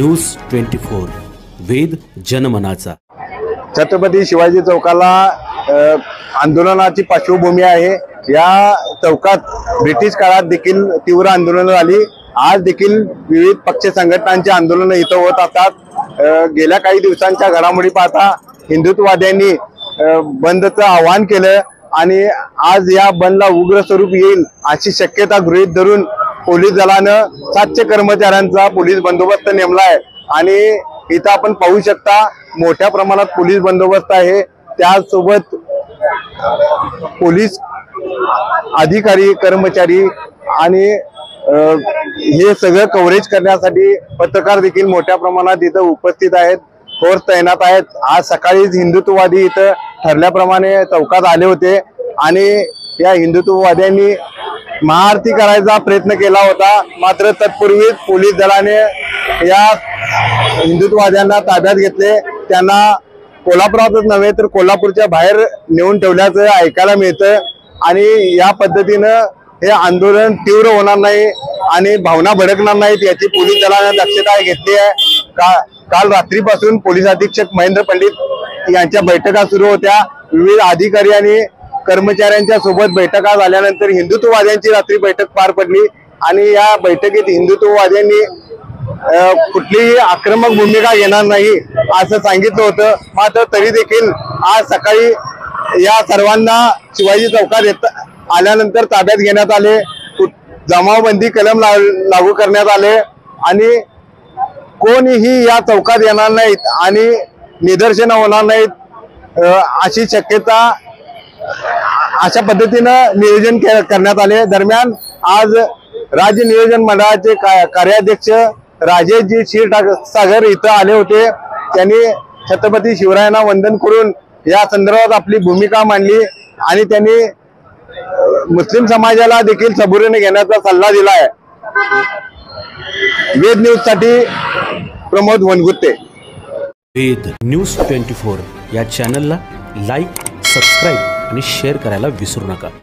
News 24 वेद जनमनाचा। छत्रपती शिवाजी चौकाला आंदोलनाची पार्श्वभूमी आहे। या चौकात ब्रिटिश काळात देखील तीव्र आंदोलन झाली। आज देखील विविध पक्ष संघटनांचे आंदोलन इथं होत असतात। गेल्या काही दिवसांच्या घडामोडी पाहता हिंदुत्ववाद्यांनी बंदचं आवाहन केलं आणि आज या बंदला उग्र स्वरूप येईल अशी शक्यता गृहीत धरून पोलीस दलानं 700 कर्मचाऱ्यांचा पोलीस बंदोबस्त नेमला आहे आणि इथं आपण पाहू शकता मोठ्या प्रमाणात पोलीस बंदोबस्त आहे। त्यासोबत पोलीस अधिकारी कर्मचारी आणि हे सगळं कव्हरेज करण्यासाठी पत्रकार देखील मोठ्या प्रमाणात इथं उपस्थित आहेत, फोर्स तैनात आहेत। आज सकाळीच हिंदुत्ववादी इथं ठरल्याप्रमाणे चौकात आले होते आणि या हिंदुत्ववाद्यांनी महाआरती करायचा प्रयत्न केला होता, मात्र तत्पूर्वीच पोलीस दलाने या हिंदुत्ववाद्यांना ताब्यात घेतले। त्यांना कोल्हापुरातच नव्हे तर कोल्हापूरच्या बाहेर नेऊन ठेवल्याचं ऐकायला मिळतं आणि या पद्धतीनं हे आंदोलन तीव्र होणार नाही आणि भावना भडकणार नाहीत याची पोलीस दलाने दक्षता घेतली आहे। काल रात्रीपासून पोलीस अधीक्षक महेंद्र पंडित यांच्या बैठका सुरू होत्या। विविध अधिकारी आणि कर्मचाऱ्यांच्या सोबत बैठका झाल्यानंतर हिंदुत्ववाद्यांची रात्री बैठक पार पडली आणि या बैठकीत हिंदुत्ववाद्यांनी कुठलीही आक्रमक भूमिका घेणार नाही असं सांगितलं होतं। मात्र तरी देखील आज सकाळी या सर्वांना शिवाजी चौकात आल्यानंतर ताब्यात घेण्यात आले, जमावबंदी कलम लागू करण्यात आले आणि कोणीही या चौकात येणार नाहीत आणि निदर्शनं होणार नाहीत अशी शक्यता अशा पद्धतीनं नियोजन करण्यात आले। दरम्यान आज राज्य नियोजन मंडळाचे कार्याध्यक्ष राजेशजी क्षीरसागर इथं आले होते। त्यांनी छत्रपती शिवरायांना वंदन करून या संदर्भात आपली भूमिका मांडली आणि त्यांनी मुस्लिम समाजाला देखील सबुरीने घेण्याचा सल्ला दिला आहे। वेद न्यूज साठी प्रमोद वनगुत्ते। वेद न्यूज 24 या चॅनलला लाईक, सबस्क्राईब आणि शेअर करायला विसरू नका।